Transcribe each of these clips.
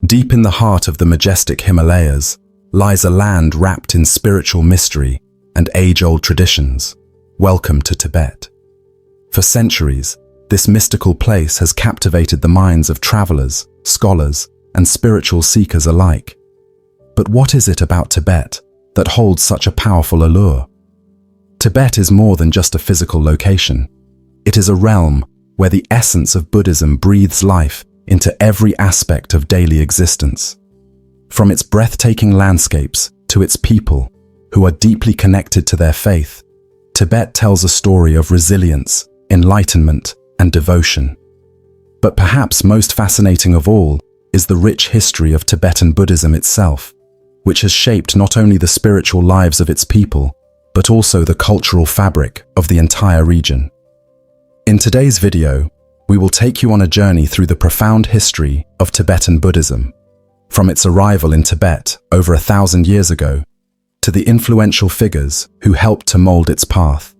Deep in the heart of the majestic Himalayas lies a land wrapped in spiritual mystery and age-old traditions. Welcome to Tibet. For centuries, this mystical place has captivated the minds of travelers, scholars, and spiritual seekers alike. But what is it about Tibet that holds such a powerful allure? Tibet is more than just a physical location. It is a realm where the essence of Buddhism breathes life into every aspect of daily existence. From its breathtaking landscapes to its people, who are deeply connected to their faith, Tibet tells a story of resilience, enlightenment, and devotion. But perhaps most fascinating of all is the rich history of Tibetan Buddhism itself, which has shaped not only the spiritual lives of its people, but also the cultural fabric of the entire region. In today's video, we will take you on a journey through the profound history of Tibetan Buddhism, from its arrival in Tibet over 1,000 years ago, to the influential figures who helped to mold its path.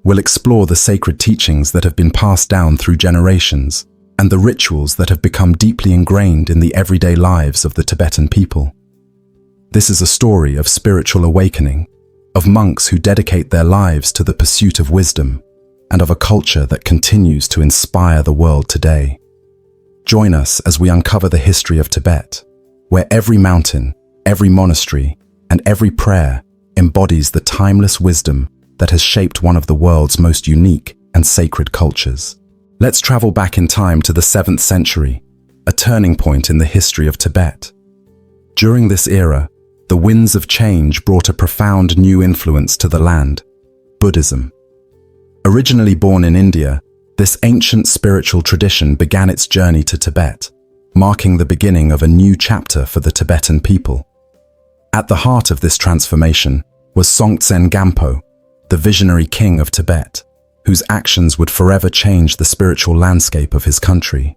We'll explore the sacred teachings that have been passed down through generations and the rituals that have become deeply ingrained in the everyday lives of the Tibetan people. This is a story of spiritual awakening, of monks who dedicate their lives to the pursuit of wisdom, and of a culture that continues to inspire the world today. Join us as we uncover the history of Tibet, where every mountain, every monastery, and every prayer embodies the timeless wisdom that has shaped one of the world's most unique and sacred cultures. Let's travel back in time to the 7th century, a turning point in the history of Tibet. During this era, the winds of change brought a profound new influence to the land: Buddhism. Originally born in India, this ancient spiritual tradition began its journey to Tibet, marking the beginning of a new chapter for the Tibetan people. At the heart of this transformation was Songtsen Gampo, the visionary king of Tibet, whose actions would forever change the spiritual landscape of his country.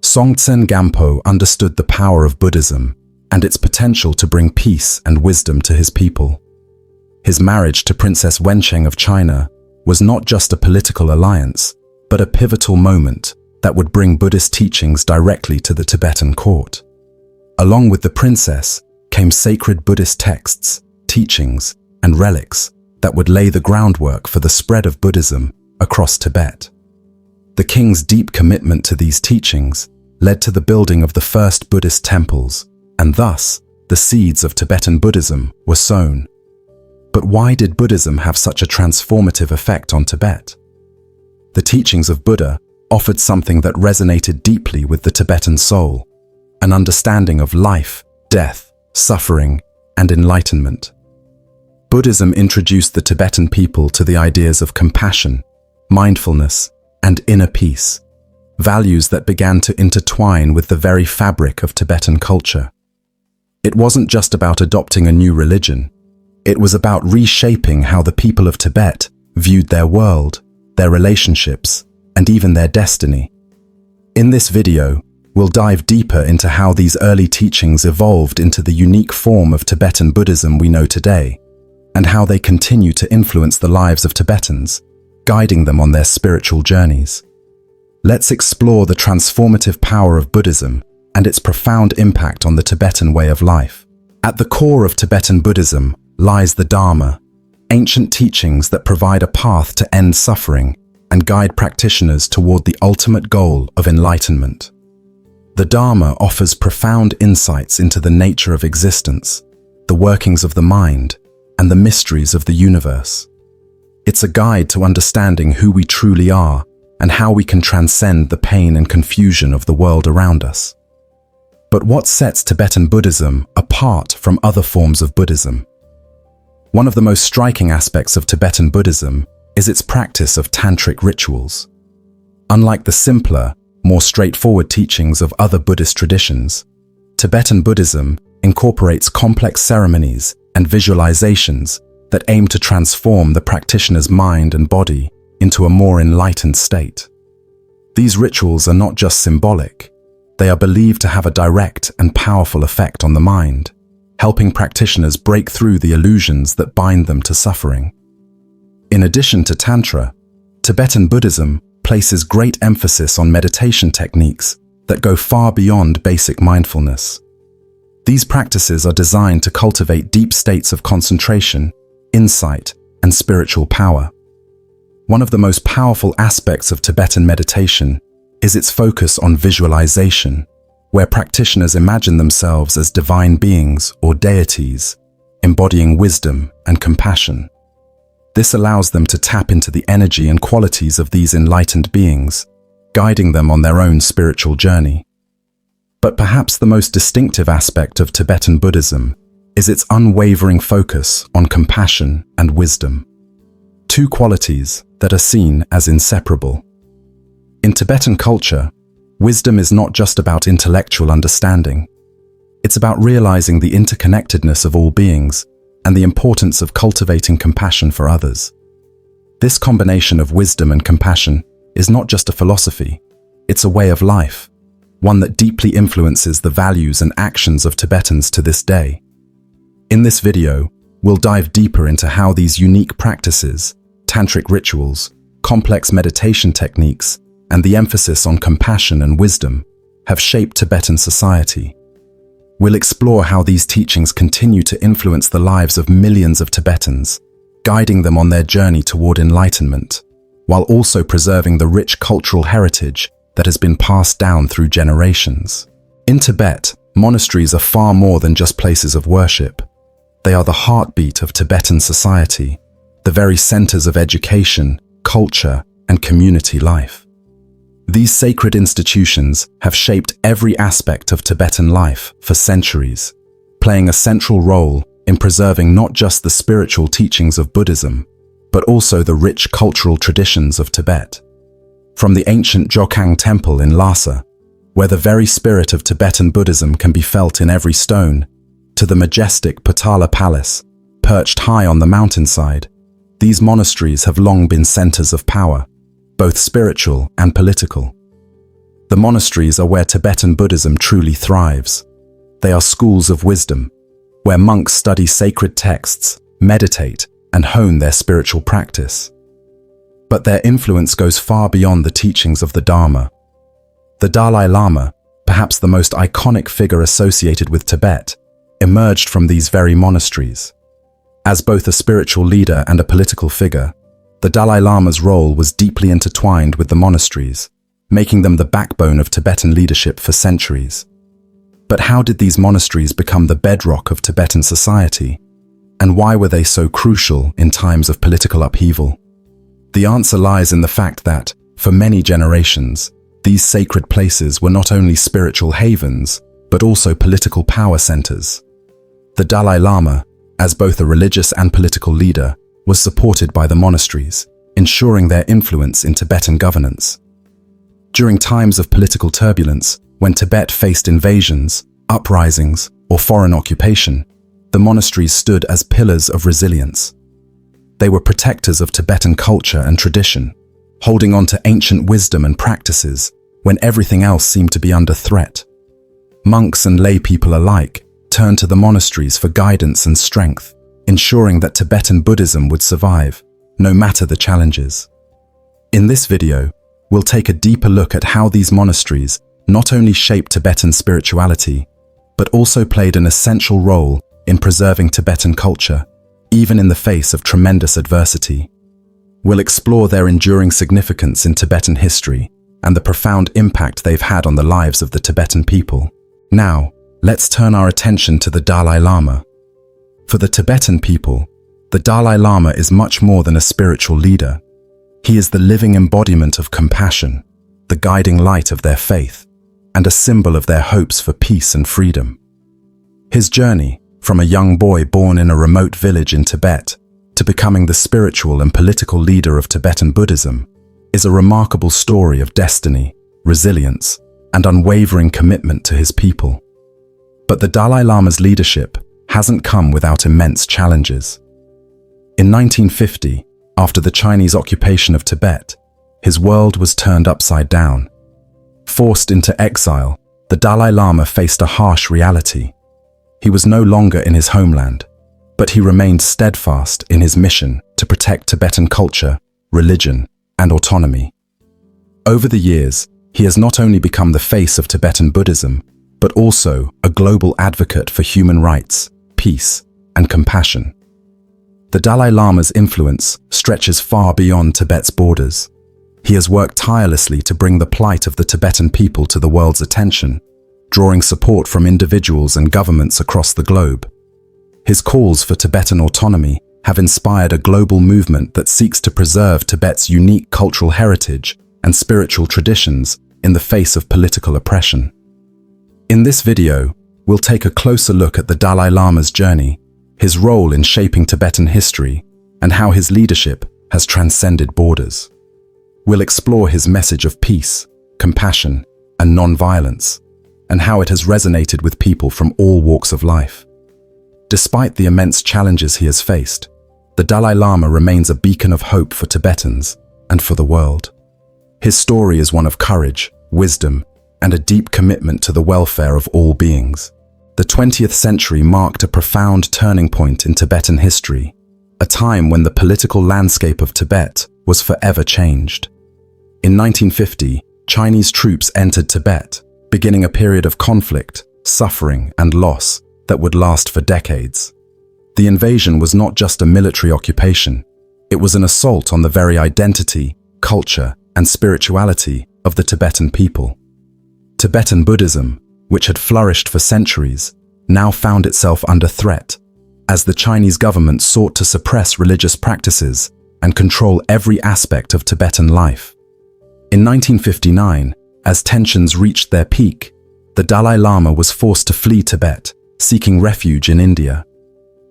Songtsen Gampo understood the power of Buddhism and its potential to bring peace and wisdom to his people. His marriage to Princess Wencheng of China was not just a political alliance, but a pivotal moment that would bring Buddhist teachings directly to the Tibetan court. Along with the princess came sacred Buddhist texts, teachings, and relics that would lay the groundwork for the spread of Buddhism across Tibet. The king's deep commitment to these teachings led to the building of the first Buddhist temples, and thus, the seeds of Tibetan Buddhism were sown. But why did Buddhism have such a transformative effect on Tibet? The teachings of Buddha offered something that resonated deeply with the Tibetan soul: an understanding of life, death, suffering, and enlightenment. Buddhism introduced the Tibetan people to the ideas of compassion, mindfulness, and inner peace, values that began to intertwine with the very fabric of Tibetan culture. It wasn't just about adopting a new religion. It was about reshaping how the people of Tibet viewed their world, their relationships, and even their destiny. In this video, we'll dive deeper into how these early teachings evolved into the unique form of Tibetan Buddhism we know today, and how they continue to influence the lives of Tibetans, guiding them on their spiritual journeys. Let's explore the transformative power of Buddhism and its profound impact on the Tibetan way of life. At the core of Tibetan Buddhism lies the Dharma, ancient teachings that provide a path to end suffering and guide practitioners toward the ultimate goal of enlightenment. The Dharma offers profound insights into the nature of existence, the workings of the mind, and the mysteries of the universe. It's a guide to understanding who we truly are and how we can transcend the pain and confusion of the world around us. But what sets Tibetan Buddhism apart from other forms of Buddhism? One of the most striking aspects of Tibetan Buddhism is its practice of tantric rituals. Unlike the simpler, more straightforward teachings of other Buddhist traditions, Tibetan Buddhism incorporates complex ceremonies and visualizations that aim to transform the practitioner's mind and body into a more enlightened state. These rituals are not just symbolic. They are believed to have a direct and powerful effect on the mind, helping practitioners break through the illusions that bind them to suffering. In addition to Tantra, Tibetan Buddhism places great emphasis on meditation techniques that go far beyond basic mindfulness. These practices are designed to cultivate deep states of concentration, insight, and spiritual power. One of the most powerful aspects of Tibetan meditation is its focus on visualization, where practitioners imagine themselves as divine beings or deities, embodying wisdom and compassion. This allows them to tap into the energy and qualities of these enlightened beings, guiding them on their own spiritual journey. But perhaps the most distinctive aspect of Tibetan Buddhism is its unwavering focus on compassion and wisdom, two qualities that are seen as inseparable. In Tibetan culture, wisdom is not just about intellectual understanding. It's about realizing the interconnectedness of all beings and the importance of cultivating compassion for others. This combination of wisdom and compassion is not just a philosophy, it's a way of life, one that deeply influences the values and actions of Tibetans to this day. In this video, we'll dive deeper into how these unique practices, tantric rituals, complex meditation techniques, and the emphasis on compassion and wisdom have shaped Tibetan society. We'll explore how these teachings continue to influence the lives of millions of Tibetans, guiding them on their journey toward enlightenment, while also preserving the rich cultural heritage that has been passed down through generations. In Tibet, monasteries are far more than just places of worship. They are the heartbeat of Tibetan society, the very centers of education, culture, and community life. These sacred institutions have shaped every aspect of Tibetan life for centuries, playing a central role in preserving not just the spiritual teachings of Buddhism, but also the rich cultural traditions of Tibet. From the ancient Jokhang Temple in Lhasa, where the very spirit of Tibetan Buddhism can be felt in every stone, to the majestic Potala Palace, perched high on the mountainside, these monasteries have long been centers of power, both spiritual and political. The monasteries are where Tibetan Buddhism truly thrives. They are schools of wisdom, where monks study sacred texts, meditate, and hone their spiritual practice. But their influence goes far beyond the teachings of the Dharma. The Dalai Lama, perhaps the most iconic figure associated with Tibet, emerged from these very monasteries. As both a spiritual leader and a political figure, the Dalai Lama's role was deeply intertwined with the monasteries, making them the backbone of Tibetan leadership for centuries. But how did these monasteries become the bedrock of Tibetan society? And why were they so crucial in times of political upheaval? The answer lies in the fact that, for many generations, these sacred places were not only spiritual havens, but also political power centers. The Dalai Lama, as both a religious and political leader, was supported by the monasteries, ensuring their influence in Tibetan governance. During times of political turbulence, when Tibet faced invasions, uprisings, or foreign occupation, the monasteries stood as pillars of resilience. They were protectors of Tibetan culture and tradition, holding on to ancient wisdom and practices when everything else seemed to be under threat. Monks and lay people alike turned to the monasteries for guidance and strength, ensuring that Tibetan Buddhism would survive, no matter the challenges. In this video, we'll take a deeper look at how these monasteries not only shaped Tibetan spirituality, but also played an essential role in preserving Tibetan culture, even in the face of tremendous adversity. We'll explore their enduring significance in Tibetan history and the profound impact they've had on the lives of the Tibetan people. Now, let's turn our attention to the Dalai Lama. For the Tibetan people, the Dalai Lama is much more than a spiritual leader. He is the living embodiment of compassion, the guiding light of their faith, and a symbol of their hopes for peace and freedom. His journey, from a young boy born in a remote village in Tibet to becoming the spiritual and political leader of Tibetan Buddhism, is a remarkable story of destiny, resilience, and unwavering commitment to his people. But the Dalai Lama's leadership hasn't come without immense challenges. In 1950, after the Chinese occupation of Tibet, his world was turned upside down. Forced into exile, the Dalai Lama faced a harsh reality. He was no longer in his homeland, but he remained steadfast in his mission to protect Tibetan culture, religion, and autonomy. Over the years, he has not only become the face of Tibetan Buddhism, but also a global advocate for human rights, peace, and compassion. The Dalai Lama's influence stretches far beyond Tibet's borders. He has worked tirelessly to bring the plight of the Tibetan people to the world's attention, drawing support from individuals and governments across the globe. His calls for Tibetan autonomy have inspired a global movement that seeks to preserve Tibet's unique cultural heritage and spiritual traditions in the face of political oppression. In this video, we'll take a closer look at the Dalai Lama's journey, his role in shaping Tibetan history, and how his leadership has transcended borders. We'll explore his message of peace, compassion, and non-violence, and how it has resonated with people from all walks of life. Despite the immense challenges he has faced, the Dalai Lama remains a beacon of hope for Tibetans and for the world. His story is one of courage, wisdom, and a deep commitment to the welfare of all beings. The 20th century marked a profound turning point in Tibetan history, a time when the political landscape of Tibet was forever changed. In 1950, Chinese troops entered Tibet, beginning a period of conflict, suffering, and loss that would last for decades. The invasion was not just a military occupation, it was an assault on the very identity, culture, and spirituality of the Tibetan people. Tibetan Buddhism, which had flourished for centuries, now found itself under threat, as the Chinese government sought to suppress religious practices and control every aspect of Tibetan life. In 1959, as tensions reached their peak, the Dalai Lama was forced to flee Tibet, seeking refuge in India.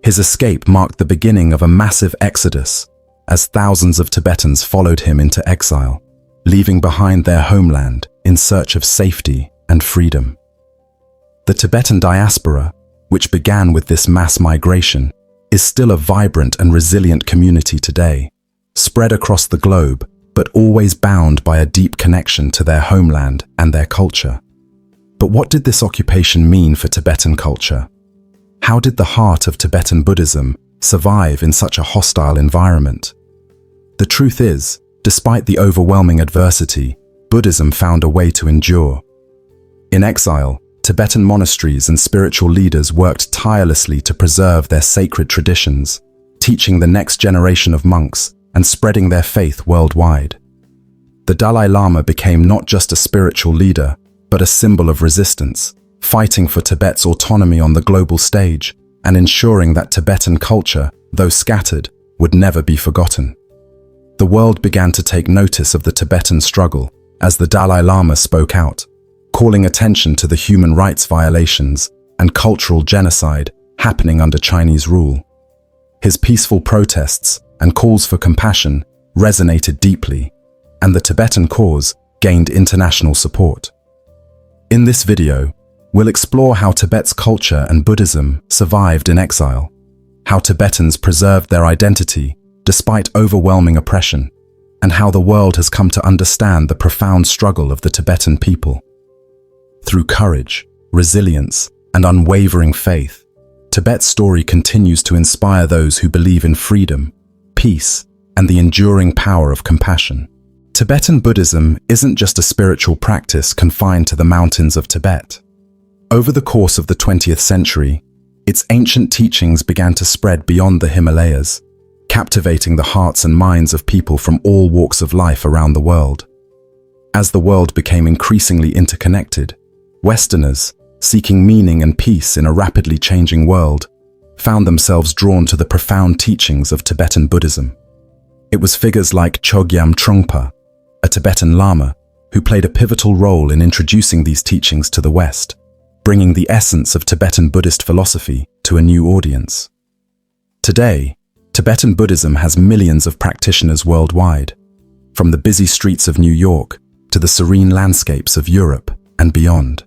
His escape marked the beginning of a massive exodus, as thousands of Tibetans followed him into exile, leaving behind their homeland in search of safety and freedom. The Tibetan diaspora, which began with this mass migration, is still a vibrant and resilient community today, spread across the globe, but always bound by a deep connection to their homeland and their culture. But what did this occupation mean for Tibetan culture? How did the heart of Tibetan Buddhism survive in such a hostile environment? The truth is, despite the overwhelming adversity, Buddhism found a way to endure. In exile, Tibetan monasteries and spiritual leaders worked tirelessly to preserve their sacred traditions, teaching the next generation of monks and spreading their faith worldwide. The Dalai Lama became not just a spiritual leader, but a symbol of resistance, fighting for Tibet's autonomy on the global stage and ensuring that Tibetan culture, though scattered, would never be forgotten. The world began to take notice of the Tibetan struggle as the Dalai Lama spoke out, calling attention to the human rights violations and cultural genocide happening under Chinese rule. His peaceful protests and calls for compassion resonated deeply, and the Tibetan cause gained international support. In this video, we'll explore how Tibet's culture and Buddhism survived in exile, how Tibetans preserved their identity despite overwhelming oppression, and how the world has come to understand the profound struggle of the Tibetan people. Through courage, resilience, and unwavering faith, Tibet's story continues to inspire those who believe in freedom, peace, and the enduring power of compassion. Tibetan Buddhism isn't just a spiritual practice confined to the mountains of Tibet. Over the course of the 20th century, its ancient teachings began to spread beyond the Himalayas, captivating the hearts and minds of people from all walks of life around the world. As the world became increasingly interconnected, Westerners, seeking meaning and peace in a rapidly changing world, found themselves drawn to the profound teachings of Tibetan Buddhism. It was figures like Chogyam Trungpa, a Tibetan Lama, who played a pivotal role in introducing these teachings to the West, bringing the essence of Tibetan Buddhist philosophy to a new audience. Today, Tibetan Buddhism has millions of practitioners worldwide, from the busy streets of New York to the serene landscapes of Europe and beyond.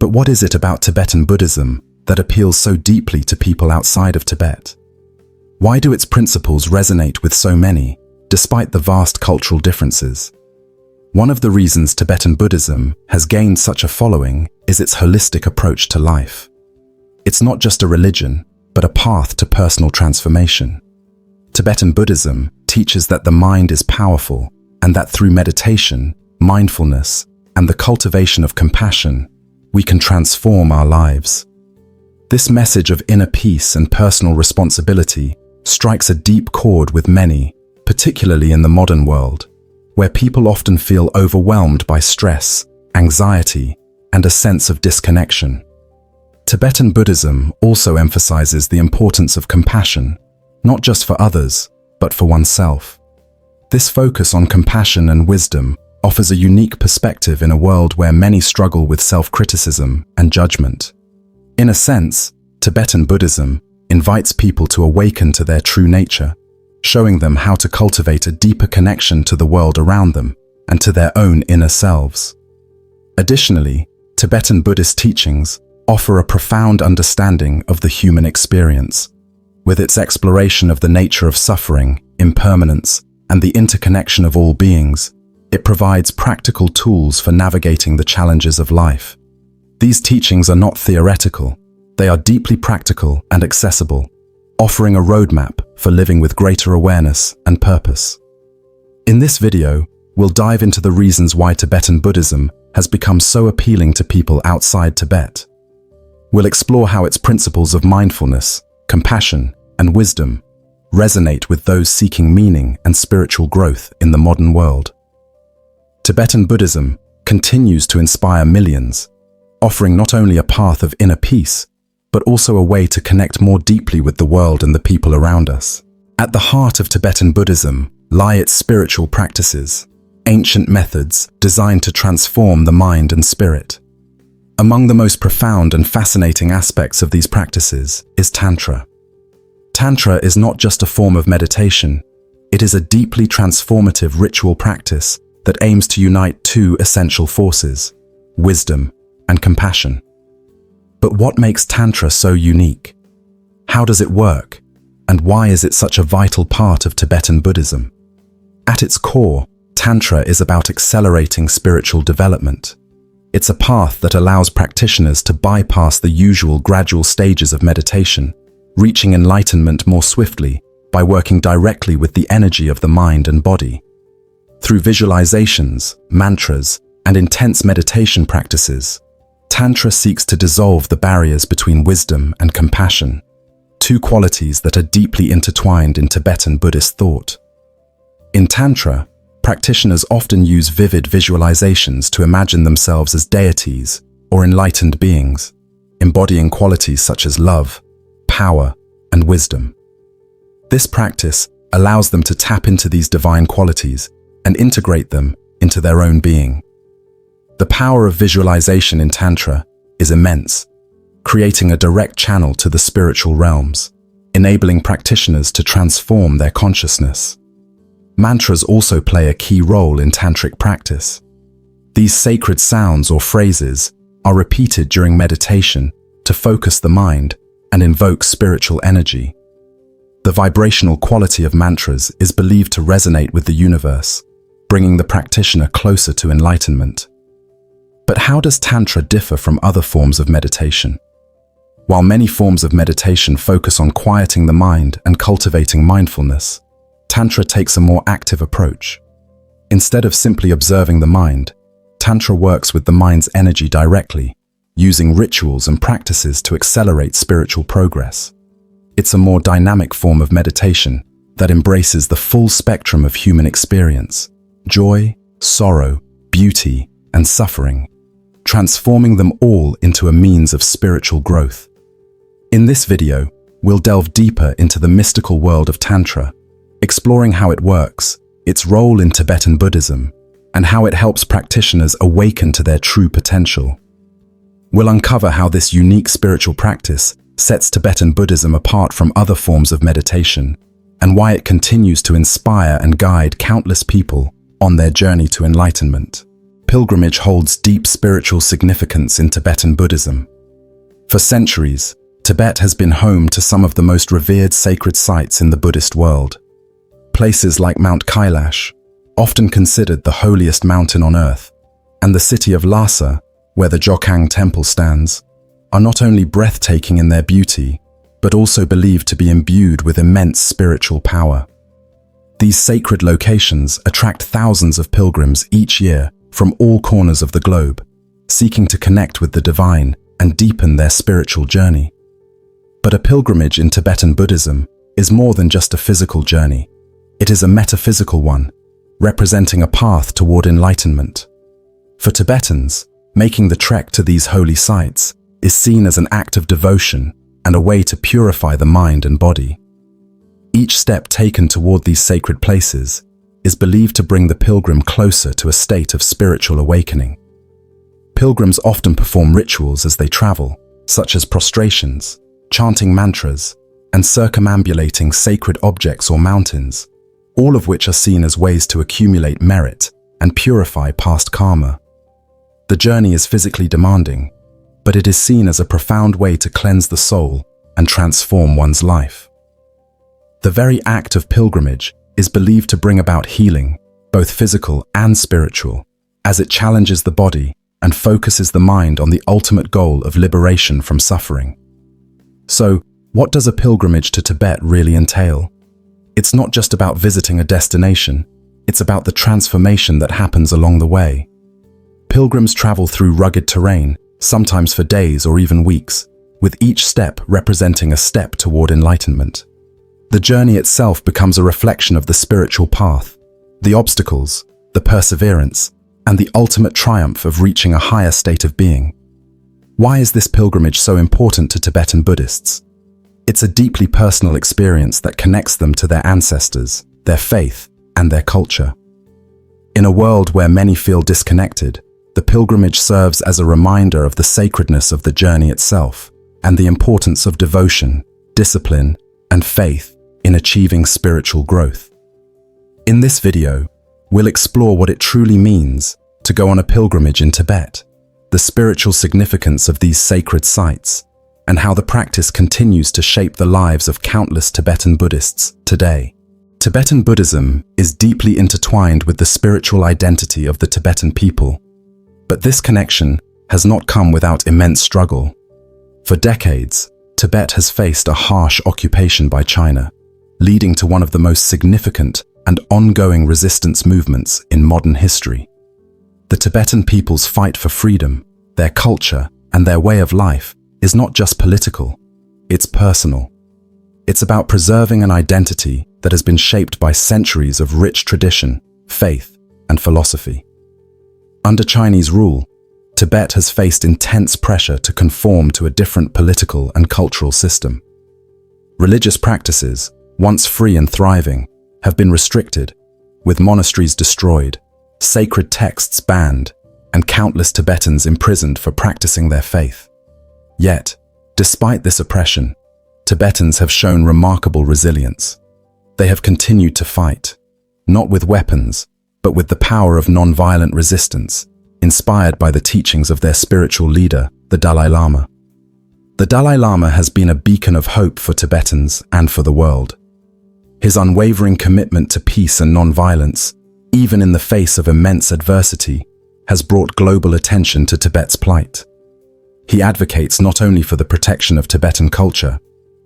But what is it about Tibetan Buddhism that appeals so deeply to people outside of Tibet? Why do its principles resonate with so many, despite the vast cultural differences? One of the reasons Tibetan Buddhism has gained such a following is its holistic approach to life. It's not just a religion, but a path to personal transformation. Tibetan Buddhism teaches that the mind is powerful and that through meditation, mindfulness, and the cultivation of compassion, we can transform our lives. This message of inner peace and personal responsibility strikes a deep chord with many, particularly in the modern world, where people often feel overwhelmed by stress, anxiety, and a sense of disconnection. Tibetan Buddhism also emphasizes the importance of compassion, not just for others, but for oneself. This focus on compassion and wisdom offers a unique perspective in a world where many struggle with self-criticism and judgment. In a sense, Tibetan Buddhism invites people to awaken to their true nature, showing them how to cultivate a deeper connection to the world around them and to their own inner selves. Additionally, Tibetan Buddhist teachings offer a profound understanding of the human experience. With its exploration of the nature of suffering, impermanence, and the interconnection of all beings, it provides practical tools for navigating the challenges of life. These teachings are not theoretical, they are deeply practical and accessible, offering a roadmap for living with greater awareness and purpose. In this video, we'll dive into the reasons why Tibetan Buddhism has become so appealing to people outside Tibet. We'll explore how its principles of mindfulness, compassion, and wisdom resonate with those seeking meaning and spiritual growth in the modern world. Tibetan Buddhism continues to inspire millions, offering not only a path of inner peace, but also a way to connect more deeply with the world and the people around us. At the heart of Tibetan Buddhism lie its spiritual practices, ancient methods designed to transform the mind and spirit. Among the most profound and fascinating aspects of these practices is Tantra. Tantra is not just a form of meditation, it is a deeply transformative ritual practice that aims to unite two essential forces, wisdom and compassion. But what makes Tantra so unique? How does it work? And why is it such a vital part of Tibetan Buddhism? At its core, Tantra is about accelerating spiritual development. It's a path that allows practitioners to bypass the usual gradual stages of meditation, reaching enlightenment more swiftly by working directly with the energy of the mind and body. Through visualizations, mantras, and intense meditation practices, Tantra seeks to dissolve the barriers between wisdom and compassion, two qualities that are deeply intertwined in Tibetan Buddhist thought. In Tantra, practitioners often use vivid visualizations to imagine themselves as deities or enlightened beings, embodying qualities such as love, power, and wisdom. This practice allows them to tap into these divine qualities and integrate them into their own being. The power of visualization in Tantra is immense, creating a direct channel to the spiritual realms, enabling practitioners to transform their consciousness. Mantras also play a key role in tantric practice. These sacred sounds or phrases are repeated during meditation to focus the mind and invoke spiritual energy. The vibrational quality of mantras is believed to resonate with the universe, bringing the practitioner closer to enlightenment. But how does Tantra differ from other forms of meditation? While many forms of meditation focus on quieting the mind and cultivating mindfulness, Tantra takes a more active approach. Instead of simply observing the mind, Tantra works with the mind's energy directly, using rituals and practices to accelerate spiritual progress. It's a more dynamic form of meditation that embraces the full spectrum of human experience, joy, sorrow, beauty, and suffering, transforming them all into a means of spiritual growth. In this video, we'll delve deeper into the mystical world of Tantra, exploring how it works, its role in Tibetan Buddhism, and how it helps practitioners awaken to their true potential. We'll uncover how this unique spiritual practice sets Tibetan Buddhism apart from other forms of meditation, and why it continues to inspire and guide countless people on their journey to enlightenment. Pilgrimage holds deep spiritual significance in Tibetan Buddhism. For centuries, Tibet has been home to some of the most revered sacred sites in the Buddhist world. Places like Mount Kailash, often considered the holiest mountain on earth, and the city of Lhasa, where the Jokhang temple stands, are not only breathtaking in their beauty, but also believed to be imbued with immense spiritual power. These sacred locations attract thousands of pilgrims each year from all corners of the globe, seeking to connect with the divine and deepen their spiritual journey. But a pilgrimage in Tibetan Buddhism is more than just a physical journey. It is a metaphysical one, representing a path toward enlightenment. For Tibetans, making the trek to these holy sites is seen as an act of devotion and a way to purify the mind and body. Each step taken toward these sacred places is believed to bring the pilgrim closer to a state of spiritual awakening. Pilgrims often perform rituals as they travel, such as prostrations, chanting mantras, and circumambulating sacred objects or mountains, all of which are seen as ways to accumulate merit and purify past karma. The journey is physically demanding, but it is seen as a profound way to cleanse the soul and transform one's life. The very act of pilgrimage is believed to bring about healing, both physical and spiritual, as it challenges the body and focuses the mind on the ultimate goal of liberation from suffering. So, what does a pilgrimage to Tibet really entail? It's not just about visiting a destination, it's about the transformation that happens along the way. Pilgrims travel through rugged terrain, sometimes for days or even weeks, with each step representing a step toward enlightenment. The journey itself becomes a reflection of the spiritual path, the obstacles, the perseverance, and the ultimate triumph of reaching a higher state of being. Why is this pilgrimage so important to Tibetan Buddhists? It's a deeply personal experience that connects them to their ancestors, their faith, and their culture. In a world where many feel disconnected, the pilgrimage serves as a reminder of the sacredness of the journey itself and the importance of devotion, discipline, and faith in achieving spiritual growth. In this video, we'll explore what it truly means to go on a pilgrimage in Tibet, the spiritual significance of these sacred sites, and how the practice continues to shape the lives of countless Tibetan Buddhists today. Tibetan Buddhism is deeply intertwined with the spiritual identity of the Tibetan people, but this connection has not come without immense struggle. For decades, Tibet has faced a harsh occupation by China, leading to one of the most significant and ongoing resistance movements in modern history. The Tibetan people's fight for freedom, their culture, and their way of life is not just political, it's personal. It's about preserving an identity that has been shaped by centuries of rich tradition, faith, and philosophy. Under Chinese rule, Tibet has faced intense pressure to conform to a different political and cultural system. Religious practices, once free and thriving, have been restricted, with monasteries destroyed, sacred texts banned, and countless Tibetans imprisoned for practicing their faith. Yet, despite this oppression, Tibetans have shown remarkable resilience. They have continued to fight, not with weapons, but with the power of non-violent resistance, inspired by the teachings of their spiritual leader, the Dalai Lama. The Dalai Lama has been a beacon of hope for Tibetans and for the world. His unwavering commitment to peace and non-violence, even in the face of immense adversity, has brought global attention to Tibet's plight. He advocates not only for the protection of Tibetan culture,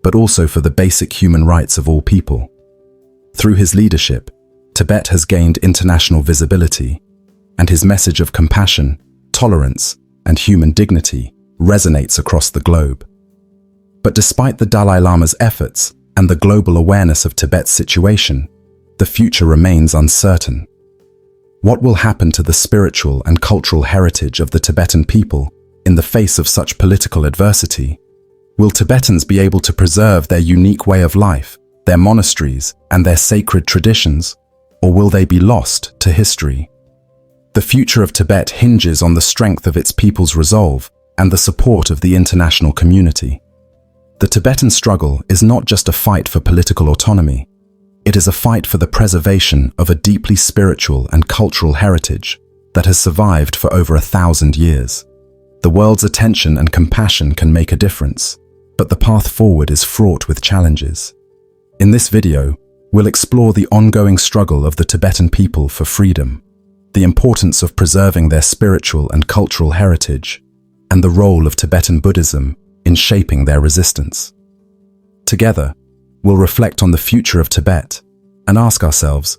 but also for the basic human rights of all people. Through his leadership, Tibet has gained international visibility, and his message of compassion, tolerance, and human dignity resonates across the globe. But despite the Dalai Lama's efforts and the global awareness of Tibet's situation, the future remains uncertain. What will happen to the spiritual and cultural heritage of the Tibetan people in the face of such political adversity? Will Tibetans be able to preserve their unique way of life, their monasteries, and their sacred traditions, or will they be lost to history? The future of Tibet hinges on the strength of its people's resolve and the support of the international community. The Tibetan struggle is not just a fight for political autonomy. It is a fight for the preservation of a deeply spiritual and cultural heritage that has survived for over 1,000 years. The world's attention and compassion can make a difference, but the path forward is fraught with challenges. In this video, we'll explore the ongoing struggle of the Tibetan people for freedom, the importance of preserving their spiritual and cultural heritage, and the role of Tibetan Buddhism in shaping their resistance. Together, we'll reflect on the future of Tibet and ask ourselves,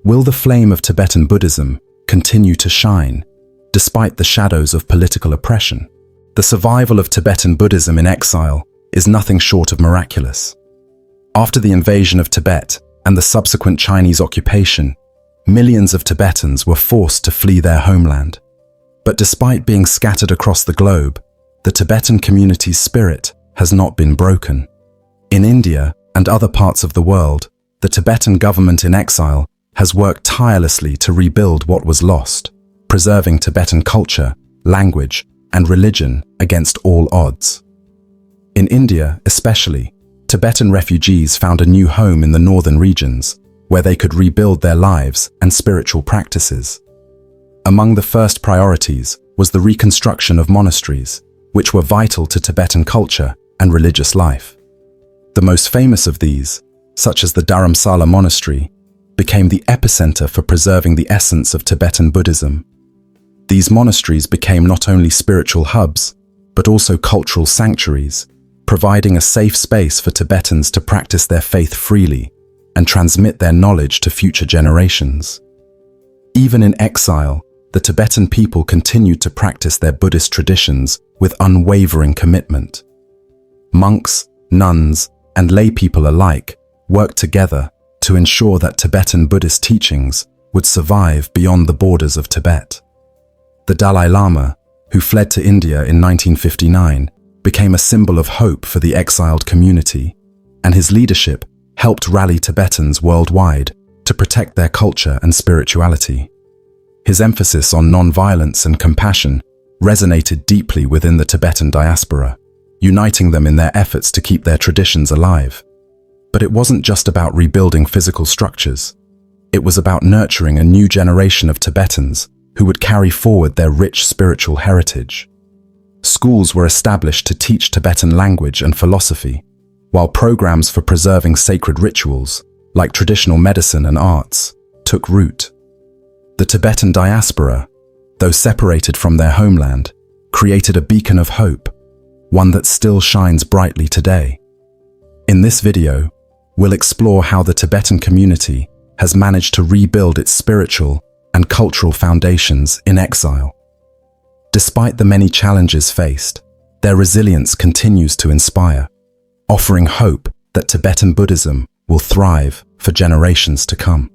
will the flame of Tibetan Buddhism continue to shine, despite the shadows of political oppression. The survival of Tibetan Buddhism in exile is nothing short of miraculous. After the invasion of Tibet and the subsequent Chinese occupation, millions of Tibetans were forced to flee their homeland. But despite being scattered across the globe, the Tibetan community's spirit has not been broken. In India and other parts of the world, the Tibetan government in exile has worked tirelessly to rebuild what was lost, preserving Tibetan culture, language, and religion against all odds. In India, especially, Tibetan refugees found a new home in the northern regions, where they could rebuild their lives and spiritual practices. Among the first priorities was the reconstruction of monasteries, which were vital to Tibetan culture and religious life. The most famous of these, such as the Dharamsala monastery, became the epicenter for preserving the essence of Tibetan Buddhism. These monasteries became not only spiritual hubs, but also cultural sanctuaries, providing a safe space for Tibetans to practice their faith freely and transmit their knowledge to future generations. Even in exile, the Tibetan people continued to practice their Buddhist traditions with unwavering commitment. Monks, nuns, and lay people alike worked together to ensure that Tibetan Buddhist teachings would survive beyond the borders of Tibet. The Dalai Lama, who fled to India in 1959, became a symbol of hope for the exiled community, and his leadership helped rally Tibetans worldwide to protect their culture and spirituality. His emphasis on non-violence and compassion resonated deeply within the Tibetan diaspora, uniting them in their efforts to keep their traditions alive. But it wasn't just about rebuilding physical structures. It was about nurturing a new generation of Tibetans who would carry forward their rich spiritual heritage. Schools were established to teach Tibetan language and philosophy, while programs for preserving sacred rituals, like traditional medicine and arts, took root. The Tibetan diaspora, though separated from their homeland, created a beacon of hope, one that still shines brightly today. In this video, we'll explore how the Tibetan community has managed to rebuild its spiritual and cultural foundations in exile. Despite the many challenges faced, their resilience continues to inspire, offering hope that Tibetan Buddhism will thrive for generations to come.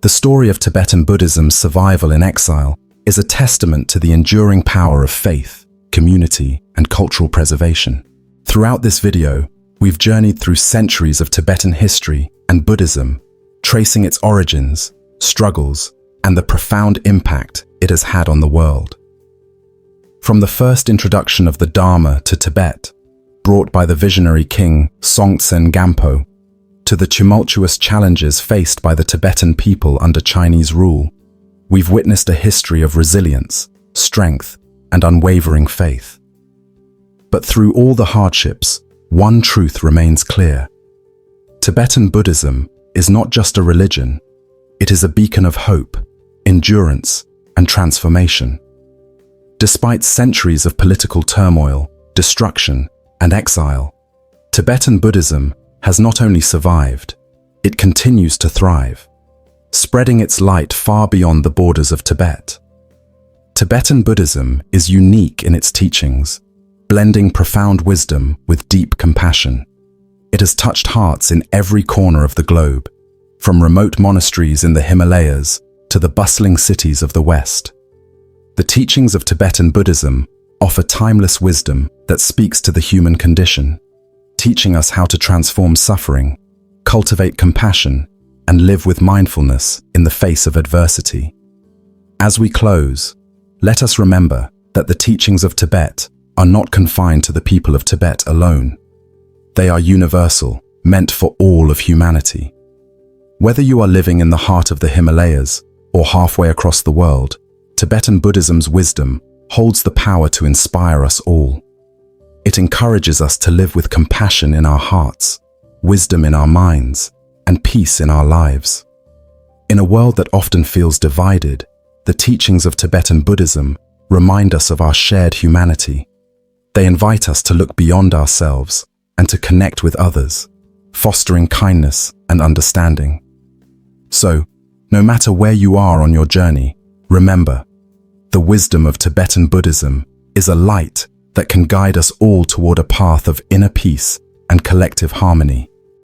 The story of Tibetan Buddhism's survival in exile is a testament to the enduring power of faith, community, and cultural preservation. Throughout this video, we've journeyed through centuries of Tibetan history and Buddhism, tracing its origins, struggles, and the profound impact it has had on the world. From the first introduction of the Dharma to Tibet, brought by the visionary king Songtsen Gampo, to the tumultuous challenges faced by the Tibetan people under Chinese rule, we've witnessed a history of resilience, strength, and unwavering faith. But through all the hardships, one truth remains clear. Tibetan Buddhism is not just a religion, it is a beacon of hope, endurance, and transformation. Despite centuries of political turmoil, destruction, and exile, Tibetan Buddhism has not only survived, it continues to thrive, spreading its light far beyond the borders of Tibet. Tibetan Buddhism is unique in its teachings, blending profound wisdom with deep compassion. It has touched hearts in every corner of the globe, from remote monasteries in the Himalayas to the bustling cities of the West. The teachings of Tibetan Buddhism offer timeless wisdom that speaks to the human condition, teaching us how to transform suffering, cultivate compassion, and live with mindfulness in the face of adversity. As we close, let us remember that the teachings of Tibet are not confined to the people of Tibet alone. They are universal, meant for all of humanity. Whether you are living in the heart of the Himalayas or halfway across the world, Tibetan Buddhism's wisdom holds the power to inspire us all. It encourages us to live with compassion in our hearts, wisdom in our minds, and peace in our lives. In a world that often feels divided, the teachings of Tibetan Buddhism remind us of our shared humanity. They invite us to look beyond ourselves and to connect with others, fostering kindness and understanding. So, No matter where you are on your journey, remember, the wisdom of Tibetan Buddhism is a light that can guide us all toward a path of inner peace and collective harmony.